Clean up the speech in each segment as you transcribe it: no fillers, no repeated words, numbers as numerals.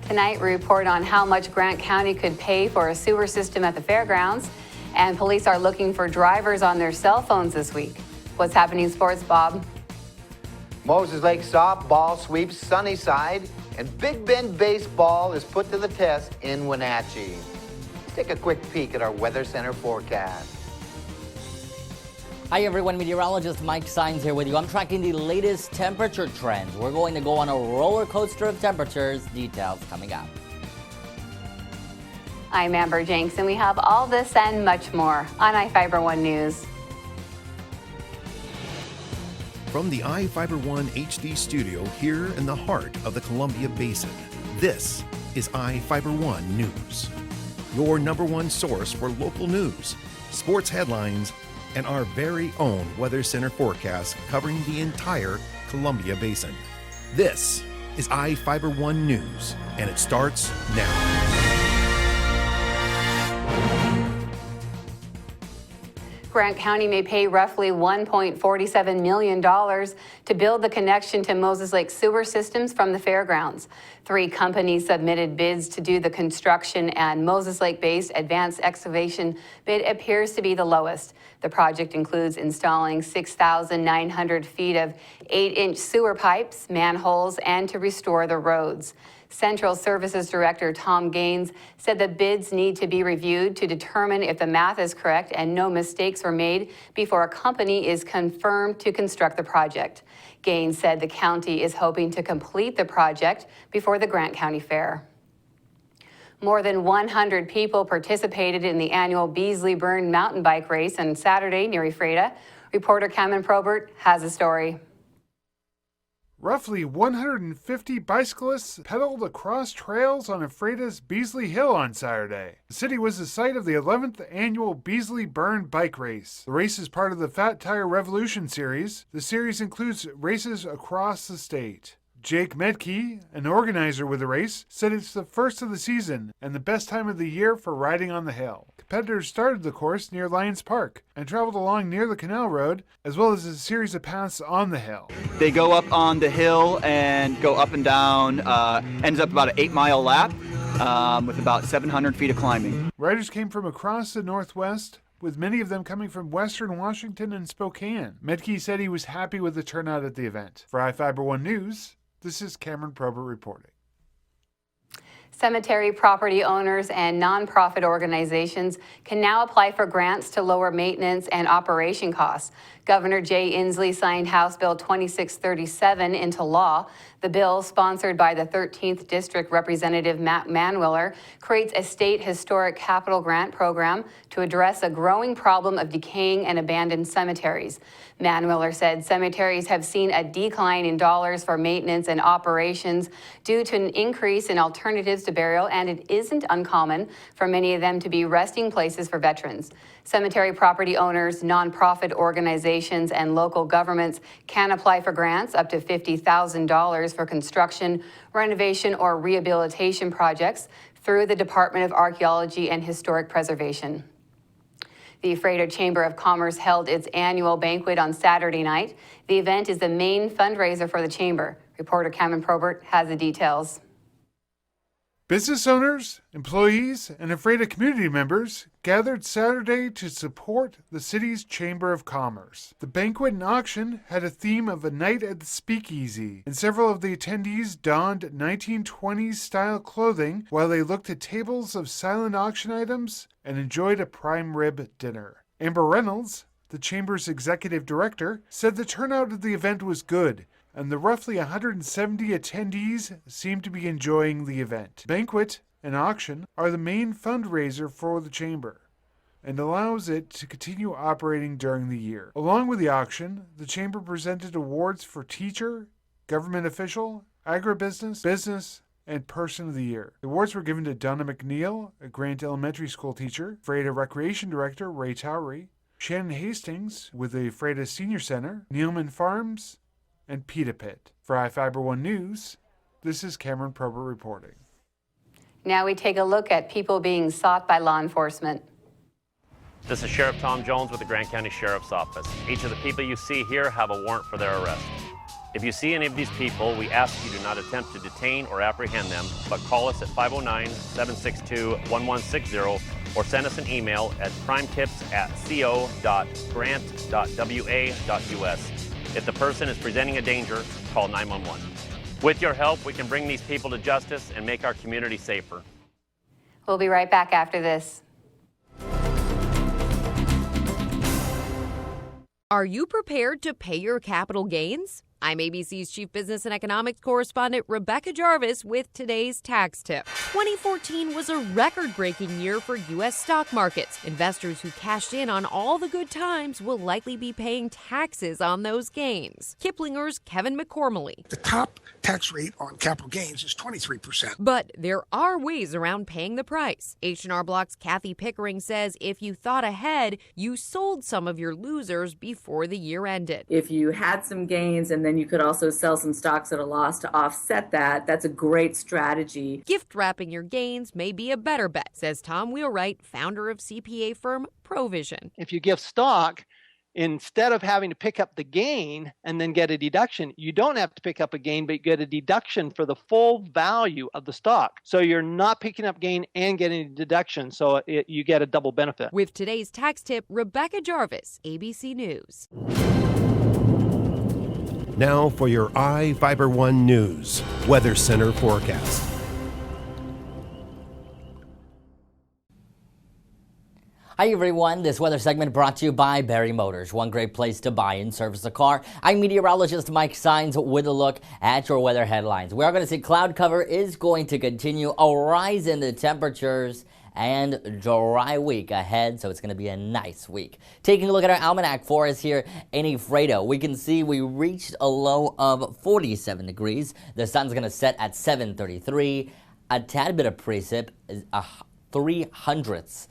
Tonight, we report on how much Grant County could pay for a sewer system at the fairgrounds. And police are looking for drivers on their cell phones this week. What's happening in sports, Bob? Moses Lake softball sweeps Sunnyside, and Big Bend baseball is put to the test in Wenatchee. Let's take a quick peek at our Weather Center forecast. Hi everyone, meteorologist Mike Sines here with you. I'm tracking the latest temperature trends. We're going to go on a roller coaster of temperatures. Details coming up. I'm Amber Jenks, and we have all this and much more on iFIBER 1 News. From the iFIBER 1 HD studio here in the heart of the Columbia Basin, this is iFIBER 1 News. Your number one source for local news, sports headlines, and our very own Weather Center forecast covering the entire Columbia Basin. This is iFIBER 1 News, and it starts now. Grant County may pay roughly $1.47 million to build the connection to Moses Lake sewer systems from the fairgrounds. 3 companies submitted bids to do the construction, and Moses Lake-based Advanced Excavation bid appears to be the lowest. The project includes installing 6,900 feet of 8-inch sewer pipes, manholes, and to restore the roads. Central Services Director Tom Gaines said the bids need to be reviewed to determine if the math is correct and no mistakes were made before a company is confirmed to construct the project. Gaines said the county is hoping to complete the project before the Grant County Fair. More than 100 people participated in the annual Beasley Burn mountain bike race on Saturday near Ephrata. Reporter Cameron Probert has a story. Roughly 150 bicyclists pedaled across trails on Ephrata's Beasley Hill on Saturday. The city was the site of the 11th annual Beasley Burn bike race. The race is part of the Fat Tire Revolution series. The series includes races across the state. Jake Medke, an organizer with the race, said it's the first of the season and the best time of the year for riding on the hill. Competitors started the course near Lions Park and traveled along near the Canal Road, as well as a series of paths on the hill. They go up on the hill and go up and down, ends up about an 8-mile lap with about 700 feet of climbing. Riders came from across the Northwest, with many of them coming from Western Washington and Spokane. Medke said he was happy with the turnout at the event. For iFIBER 1 News, this is Cameron Probert reporting. Cemetery property owners and nonprofit organizations can now apply for grants to lower maintenance and operation costs. Governor Jay Inslee signed House Bill 2637 into law. The bill, sponsored by the 13th District Representative Matt Manwiller, creates a state historic capital grant program to address a growing problem of decaying and abandoned cemeteries. Manwiller said cemeteries have seen a decline in dollars for maintenance and operations due to an increase in alternatives to burial, and it isn't uncommon for many of them to be resting places for veterans. Cemetery property owners, nonprofit organizations, and local governments can apply for grants up to $50,000 for construction, renovation, or rehabilitation projects through the Department of Archaeology and Historic Preservation. The Ephrata Chamber of Commerce held its annual banquet on Saturday night. The event is the main fundraiser for the chamber. Reporter Cameron Probert has the details. Business owners, employees, and Ephrata community members gathered Saturday to support the city's Chamber of Commerce. The banquet and auction had a theme of a night at the speakeasy, and several of the attendees donned 1920s-style clothing while they looked at tables of silent auction items and enjoyed a prime rib dinner. Amber Reynolds, the Chamber's executive director, said the turnout at the event was good, and the roughly 170 attendees seem to be enjoying the event. Banquet and auction are the main fundraiser for the Chamber and allows it to continue operating during the year. Along with the auction, the Chamber presented awards for teacher, government official, agribusiness, business, and Person of the Year. The awards were given to Donna McNeil, a Grant Elementary School teacher, Ephrata Recreation Director Ray Towery, Shannon Hastings with the Ephrata Senior Center, Neilman Farms, and Pita Pit. For iFIBER 1 News, this is Cameron Probert reporting. Now we take a look at people being sought by law enforcement. This is Sheriff Tom Jones with the Grant County Sheriff's Office. Each of the people you see here have a warrant for their arrest. If you see any of these people, we ask you do not attempt to detain or apprehend them, but call us at 509-762-1160 or send us an email at crimetips@co.grant.wa.us. If the person is presenting a danger, call 911. With your help, we can bring these people to justice and make our community safer. We'll be right back after this. Are you prepared to pay your capital gains? I'm ABC's Chief Business and Economics Correspondent Rebecca Jarvis with today's tax tip. 2014 was a record-breaking year for U.S. stock markets. Investors who cashed in on all the good times will likely be paying taxes on those gains. Kiplinger's Kevin McCormley. The top tax rate on capital gains is 23%. But there are ways around paying the price. H&R Block's Kathy Pickering says if you thought ahead, you sold some of your losers before the year ended. If you had some gains and then you could also sell some stocks at a loss to offset that, that's a great strategy. Gift wrapping your gains may be a better bet, says Tom Wheelwright, founder of CPA firm Provision. If you gift stock, instead of having to pick up the gain and then get a deduction, you don't have to pick up a gain, but you get a deduction for the full value of the stock. So you're not picking up gain and getting a deduction, so you get a double benefit. With today's tax tip, Rebecca Jarvis, ABC News. Now for your iFIBER 1 News Weather Center forecast. Hi everyone, this weather segment brought to you by Barry Motors, one great place to buy and service a car. I'm meteorologist Mike Sines with a look at your weather headlines. We are going to see cloud cover is going to continue, a rise in the temperatures, and dry week ahead, so it's going to be a nice week. Taking a look at our almanac for us here in Ephrata, we can see we reached a low of 47 degrees. The sun's going to set at 7:33. A tad bit of precip, 0.03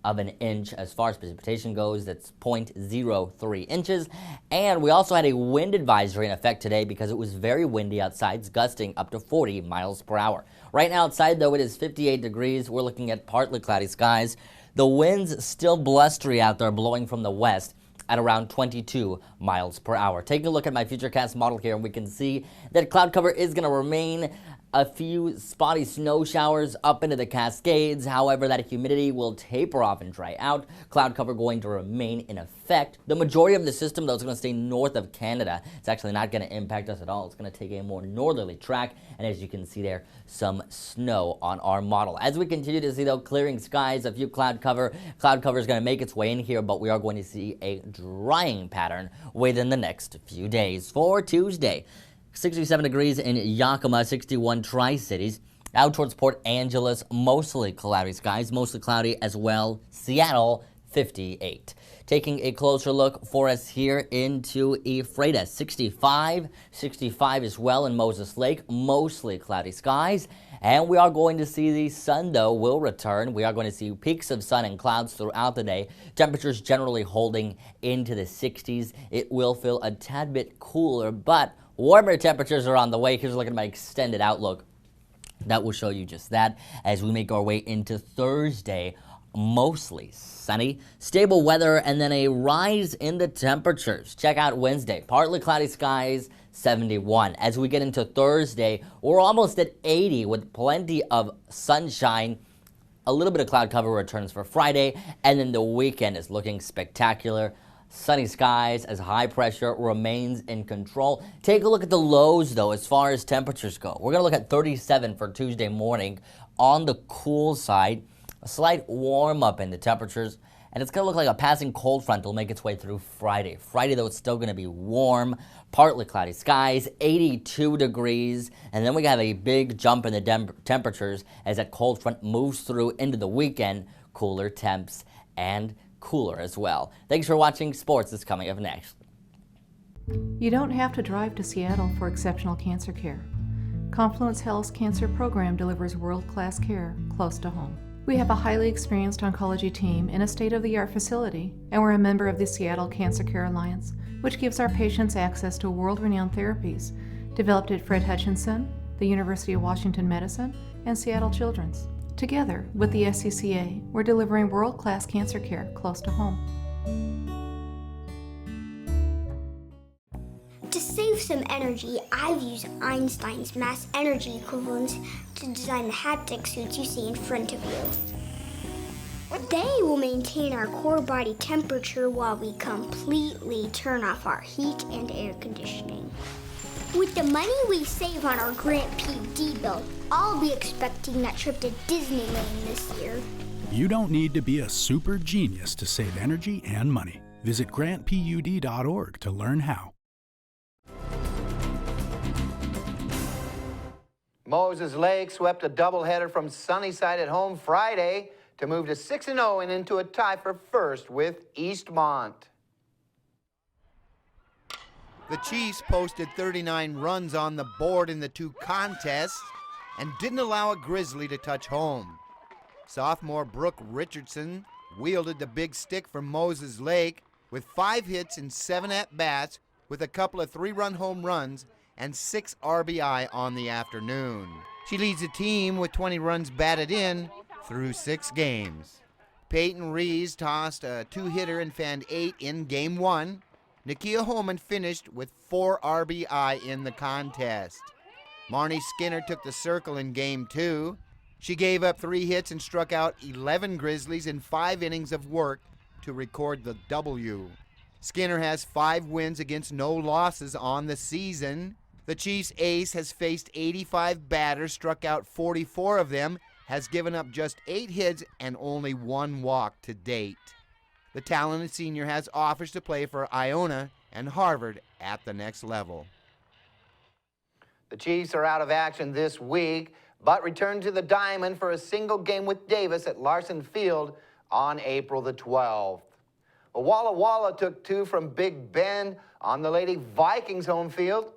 of an inch as far as precipitation goes. That's 0.03 inches. And we also had a wind advisory in effect today because it was very windy outside. It's gusting up to 40 miles per hour. Right now outside, though, it is 58 degrees. We're looking at partly cloudy skies. The wind's still blustery out there, blowing from the west at around 22 miles per hour. Taking a look at my futurecast model here, we can see that cloud cover is going to remain. A few spotty snow showers up into the Cascades. However, that humidity will taper off and dry out. Cloud cover going to remain in effect. The majority of the system, though, is going to stay north of Canada. It's actually not going to impact us at all. It's going to take a more northerly track. And as you can see there, some snow on our model. As we continue to see, though, clearing skies, a few cloud cover. Cloud cover is going to make its way in here, but we are going to see a drying pattern within the next few days. For Tuesday, 67 degrees in Yakima, 61 Tri-Cities. Out towards Port Angeles, mostly cloudy skies, mostly cloudy as well. Seattle, 58. Taking a closer look for us here into Ephrata, 65 as well in Moses Lake, mostly cloudy skies. And we are going to see the sun, though, will return. We are going to see peaks of sun and clouds throughout the day. Temperatures generally holding into the 60s. It will feel a tad bit cooler, but warmer temperatures are on the way. Here's a look at my extended outlook. That will show you just that as we make our way into Thursday. Mostly sunny, stable weather, and then a rise in the temperatures. Check out Wednesday. Partly cloudy skies, 71. As we get into Thursday, we're almost at 80 with plenty of sunshine. A little bit of cloud cover returns for Friday, and then the weekend is looking spectacular. Sunny skies as high pressure remains in control. Take a look at the lows, though, as far as temperatures go. We're going to look at 37 for Tuesday morning on the cool side. A slight warm up in the temperatures, and it's going to look like a passing cold front will make its way through Friday. Friday, though, it's still going to be warm, partly cloudy skies, 82 degrees, and then we have a big jump in the temperatures as that cold front moves through into the weekend. Cooler temps and cooler as well. Thanks for watching. Sports is coming up next. You don't have to drive to Seattle for exceptional cancer care. Confluence Health's cancer program delivers world-class care close to home. We have a highly experienced oncology team in a state-of-the-art facility, and we're a member of the Seattle Cancer Care Alliance, which gives our patients access to world-renowned therapies developed at Fred Hutchinson, the University of Washington Medicine, and Seattle Children's. Together with the SCCA, we're delivering world-class cancer care close to home. To say save some energy, I've used Einstein's mass energy equivalence to design the haptic suits you see in front of you. They will maintain our core body temperature while we completely turn off our heat and air conditioning. With the money we save on our Grant PD bill, I'll be expecting that trip to Disneyland this year. You don't need to be a super genius to save energy and money. Visit grantpud.org to learn how. Moses Lake swept a doubleheader from Sunnyside at home Friday to move to 6-0 and into a tie for first with Eastmont. The Chiefs posted 39 runs on the board in the two contests and didn't allow a Grizzly to touch home. Sophomore Brooke Richardson wielded the big stick for Moses Lake with 5 hits and 7 at-bats with a couple of 3-run home runs and 6 RBI on the afternoon. She leads the team with 20 runs batted in through 6 games. Peyton Rees tossed a 2-hitter and fanned 8 in Game 1. Nakia Holman finished with 4 RBI in the contest. Marnie Skinner took the circle in Game 2. She gave up 3 hits and struck out 11 Grizzlies in 5 innings of work to record the W. Skinner has 5 wins against no losses on the season. The Chiefs' ace has faced 85 batters, struck out 44 of them, has given up just 8 hits and only 1 walk to date. The talented senior has offers to play for Iona and Harvard at the next level. The Chiefs are out of action this week, but return to the Diamond for a single game with Davis at Larson Field on April the 12th. Walla Walla took 2 from Big Bend on the Lady Vikings home field.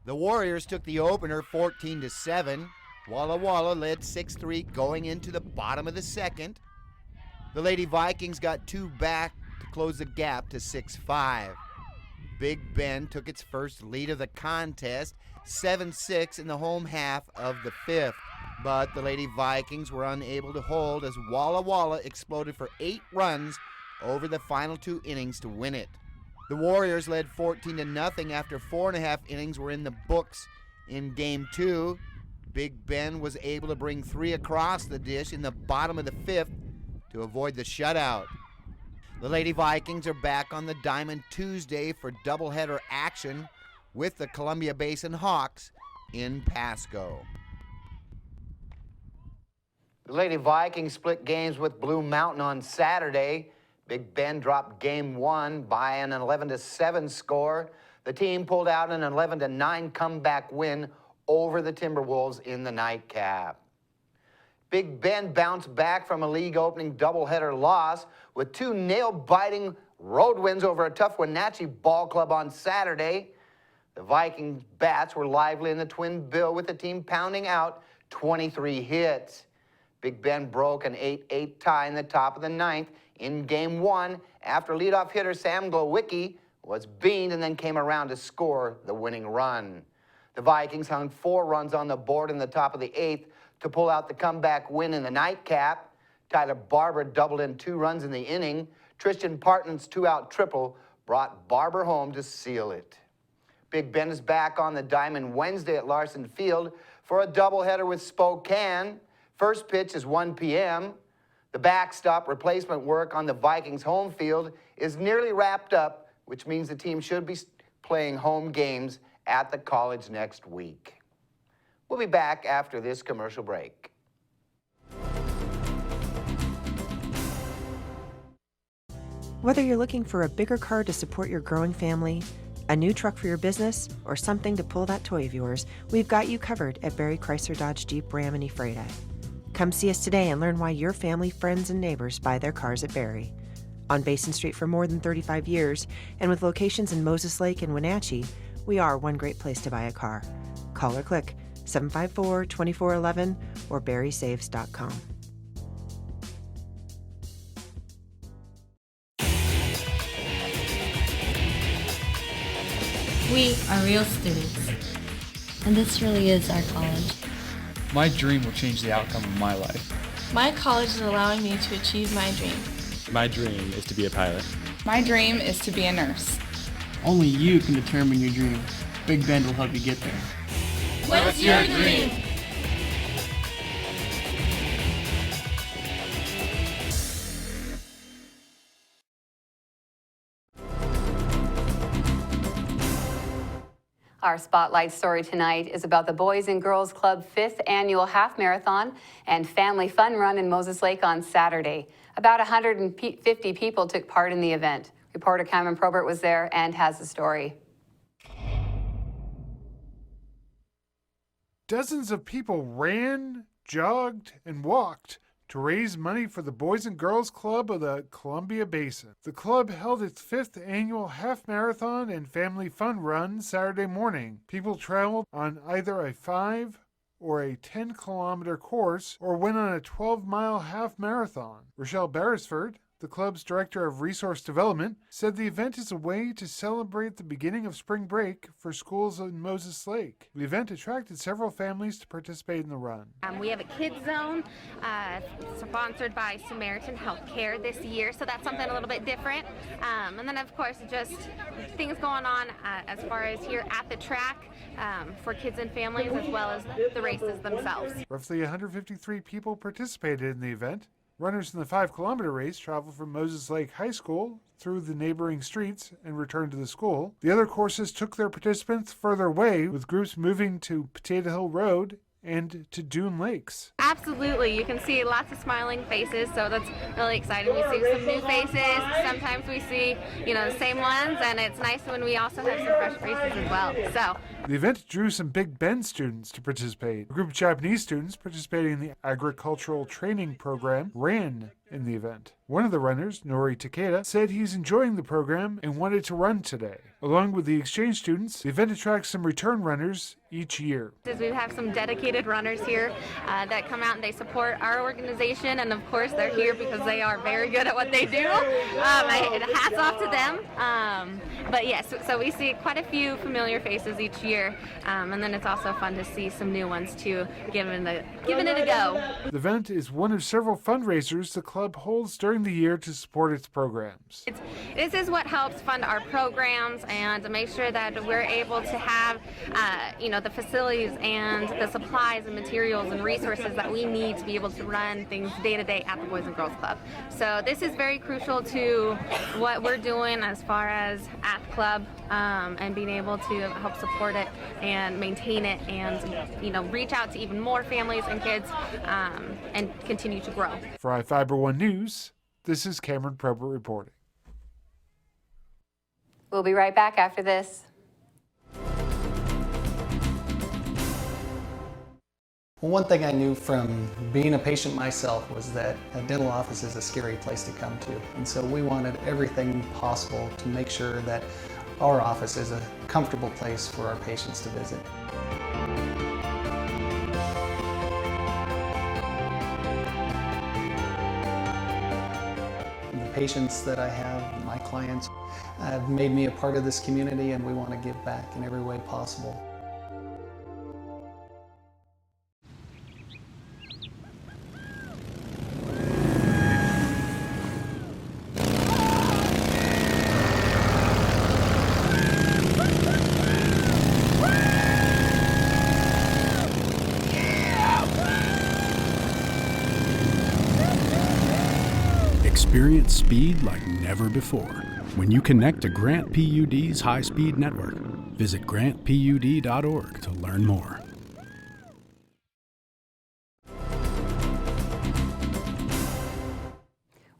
The Warriors took the opener 14-7. Walla Walla led 6-3 going into the bottom of the second. The Lady Vikings got 2 back to close the gap to 6-5. Big Bend took its first lead of the contest, 7-6 in the home half of the 5th. But the Lady Vikings were unable to hold as Walla Walla exploded for 8 runs over the final 2 innings to win it. The Warriors led 14-0 after 4.5 innings were in the books in Game 2. Big Ben was able to bring 3 across the dish in the bottom of the 5th to avoid the shutout. The Lady Vikings are back on the Diamond Tuesday for doubleheader action with the Columbia Basin Hawks in Pasco. The Lady Vikings split games with Blue Mountain on Saturday. Big Bend dropped Game 1 by an 11-7 score. The team pulled out an 11-9 comeback win over the Timberwolves in the nightcap. Big Bend bounced back from a league-opening doubleheader loss with 2 nail-biting road wins over a tough Wenatchee ball club on Saturday. The Vikings bats were lively in the twin bill with the team pounding out 23 hits. Big Bend broke an 8-8 tie in the top of the 9th in Game 1 after leadoff hitter Sam Glowicki was beaned and then came around to score the winning run. The Vikings hung 4 runs on the board in the top of the 8th to pull out the comeback win in the nightcap. Tyler Barber doubled in 2 runs in the inning. Tristan Parton's 2-out triple brought Barber home to seal it. Big Ben is back on the Diamond Wednesday at Larson Field for a doubleheader with Spokane. First pitch is 1 p.m. The backstop replacement work on the Vikings home field is nearly wrapped up, which means the team should be playing home games at the college next week. We'll be back after this commercial break. Whether you're looking for a bigger car to support your growing family, a new truck for your business, or something to pull that toy of yours, we've got you covered at Barry Chrysler Dodge Jeep Ram and E-Freight. Come see us today and learn why your family, friends, and neighbors buy their cars at Barry. On Basin Street for more than 35 years, and with locations in Moses Lake and Wenatchee, we are one great place to buy a car. Call or click 754-2411 or barrysaves.com. We are real students, and this really is our college. My dream will change the outcome of my life. My college is allowing me to achieve my dream. My dream is to be a pilot. My dream is to be a nurse. Only you can determine your dream. Big Bend will help you get there. What's your dream? Our spotlight story tonight is about the Boys and Girls Club 5th Annual Half Marathon and Family Fun Run in Moses Lake on Saturday. About 150 people took part in the event. Reporter Cameron Probert was there and has the story. Dozens of people ran, jogged, and walked to raise money for the Boys and Girls Club of the Columbia Basin. The club held its 5th annual half marathon and family fun run Saturday morning. People traveled on either a 5 or a 10-kilometer course or went on a 12-mile half marathon. Rochelle Beresford, the club's director of resource development, said the event is a way to celebrate the beginning of spring break for schools in Moses Lake. The event attracted several families to participate in the run. We have a kids zone sponsored by Samaritan Healthcare this year, so that's something a little bit different. And then, of course, just things going on as far as here at the track for kids and families, as well as the races themselves. Roughly 153 people participated in the event. Runners in the 5-kilometer race traveled from Moses Lake High School through the neighboring streets and returned to the school. The other courses took their participants further away, with groups moving to Potato Hill Road and to Dune Lakes. Absolutely. You can see lots of smiling faces, so that's really exciting. We see some new faces. Sometimes we see, the same ones, and it's nice when we also have some fresh faces as well. So the event drew some Big Bend students to participate. A group of Japanese students participating in the agricultural training program ran in the event. One of the runners, Nori Takeda, said he's enjoying the program and wanted to run today. Along with the exchange students, the event attracts some return runners each year. We have some dedicated runners here that come out and they support our organization, and of course they're here because they are very good at what they do. Hats off to them. But yes, so we see quite a few familiar faces each year, and then it's also fun to see some new ones too, giving it a go. The event is one of several fundraisers the club holds during the year to support its programs. This is what helps fund our programs and to make sure that we're able to have, the facilities and the supplies and materials and resources that we need to be able to run things day to day at the Boys and Girls Club. So this is very crucial to what we're doing as far as at the club, and being able to help support it and maintain it and, reach out to even more families and kids and continue to grow. For iFIBER 1 News, this is Cameron Probert reporting. We'll be right back after this. Well, one thing I knew from being a patient myself was that a dental office is a scary place to come to. And so we wanted everything possible to make sure that our office is a comfortable place for our patients to visit. The patients that I have, my clients, have made me a part of this community, and we want to give back in every way possible. Experience speed like never before when you connect to Grant PUD's high-speed network. Visit grantpud.org to learn more.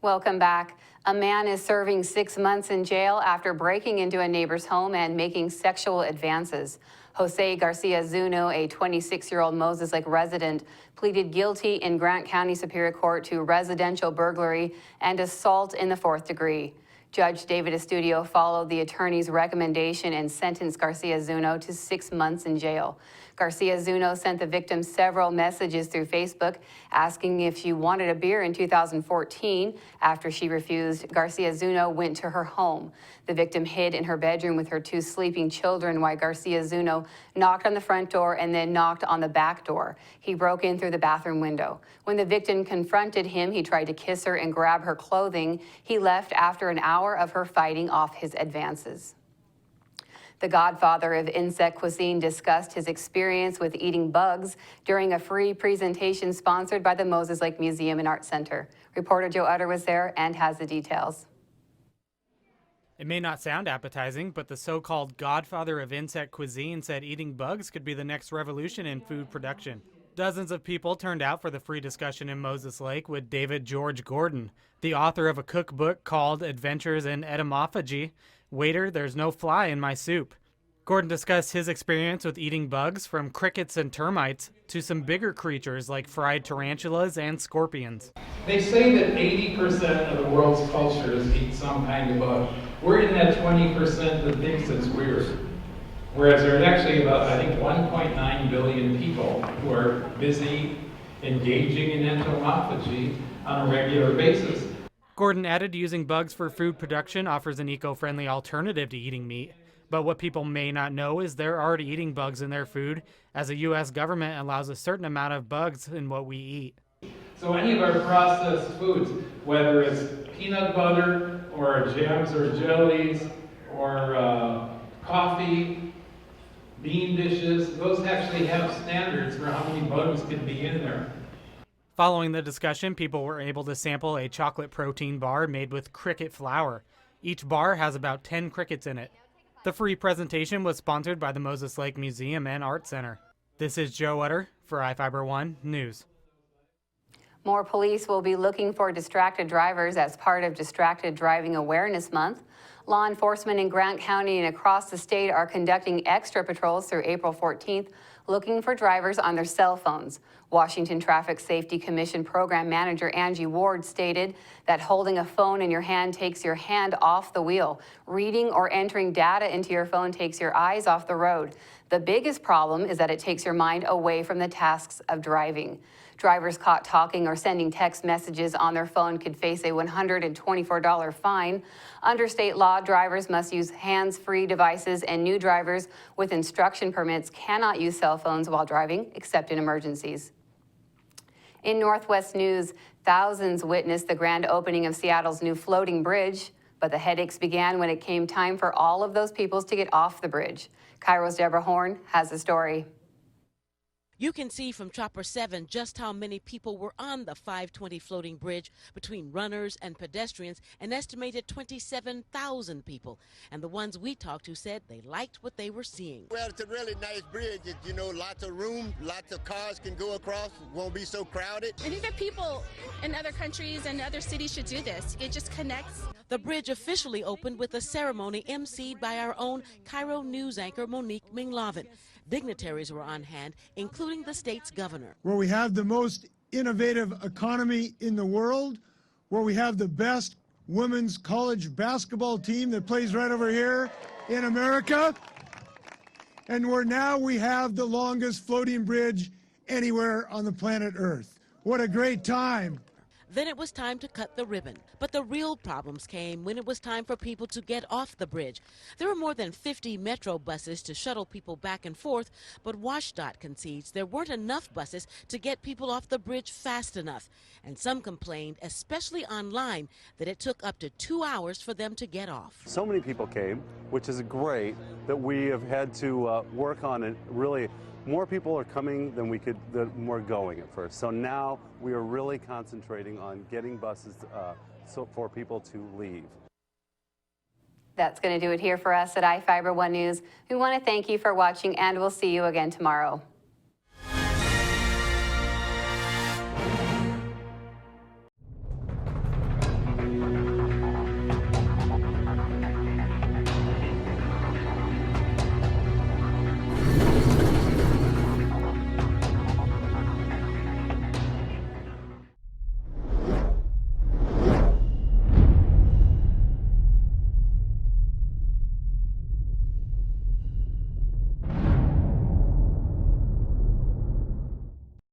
Welcome back. A man is serving 6 months in jail after breaking into a neighbor's home and making sexual advances. Jose Garcia Zuno, a 26-year-old Moses Lake resident, pleaded guilty in Grant County Superior Court to residential burglary and assault in the 4th degree. Judge David Estudio followed the attorney's recommendation and sentenced Garcia Zuno to 6 months in jail. Garcia Zuno sent the victim several messages through Facebook asking if she wanted a beer in 2014. After she refused, Garcia Zuno went to her home. The victim hid in her bedroom with her 2 sleeping children while Garcia Zuno knocked on the front door and then knocked on the back door. He broke in through the bathroom window. When the victim confronted him, he tried to kiss her and grab her clothing. He left after an hour of her fighting off his advances. The godfather of insect cuisine discussed his experience with eating bugs during a free presentation sponsored by the Moses Lake Museum and Art Center. Reporter Joe Utter was there and has the details. It may not sound appetizing, but the so-called godfather of insect cuisine said eating bugs could be the next revolution in food production. Dozens of people turned out for the free discussion in Moses Lake with David George Gordon, the author of a cookbook called Adventures in Etymophagy. Waiter, there's no fly in my soup. Gordon discussed his experience with eating bugs, from crickets and termites to some bigger creatures like fried tarantulas and scorpions. They say that 80% of the world's cultures eat some kind of bug. We're in that 20% that thinks it's weird. Whereas there's actually about, I think, 1.9 billion people who are busy engaging in entomophagy on a regular basis. Gordon added using bugs for food production offers an eco-friendly alternative to eating meat. But what people may not know is they're already eating bugs in their food, as the U.S. government allows a certain amount of bugs in what we eat. So any of our processed foods, whether it's peanut butter or jams or jellies or coffee, bean dishes, those actually have standards for how many bugs can be in there. Following the discussion, people were able to sample a chocolate protein bar made with cricket flour. Each bar has about 10 crickets in it. The free presentation was sponsored by the Moses Lake Museum and Art Center. This is Joe Utter for iFIBER 1 News. More police will be looking for distracted drivers as part of Distracted Driving Awareness Month. Law enforcement in Grant County and across the state are conducting extra patrols through April 14th, looking for drivers on their cell phones. Washington Traffic Safety Commission Program Manager Angie Ward stated that holding a phone in your hand takes your hand off the wheel. Reading or entering data into your phone takes your eyes off the road. The biggest problem is that it takes your mind away from the tasks of driving. Drivers caught talking or sending text messages on their phone could face a $124 fine. Under state law, drivers must use hands-free devices, and new drivers with instruction permits cannot use cell phones while driving, except in emergencies. In Northwest news, thousands witnessed the grand opening of Seattle's new floating bridge, but the headaches began when it came time for all of those people to get off the bridge. Cairo's Deborah Horn has the story. You can see from Chopper 7 just how many people were on the 520 floating bridge between runners and pedestrians, an estimated 27,000 people. And the ones we talked to said they liked what they were seeing. Well, it's a really nice bridge. It's, you know, lots of room, lots of cars can go across, won't be so crowded. I think that people in other countries and other cities should do this. It just connects. The bridge officially opened with a ceremony emceed by our own Cairo news anchor Monique Minglavin. Dignitaries were on hand, including the state's governor. Where we have the most innovative economy in the world, where we have the best women's college basketball team that plays right over here in America, and where now we have the longest floating bridge anywhere on the planet Earth. What a great time. Then it was time to cut the ribbon. But the real problems came when it was time for people to get off the bridge. There were more than 50 metro buses to shuttle people back and forth, but WashDOT concedes there weren't enough buses to get people off the bridge fast enough. And some complained, especially online, that it took up to 2 hours for them to get off. So many people came, which is great that we have had to work on it. Really, more people are coming than we could, than were going at first. So now we are really concentrating on getting buses for people to leave. That's going to do it here for us at iFIBER 1 News. We want to thank you for watching, and we'll see you again tomorrow.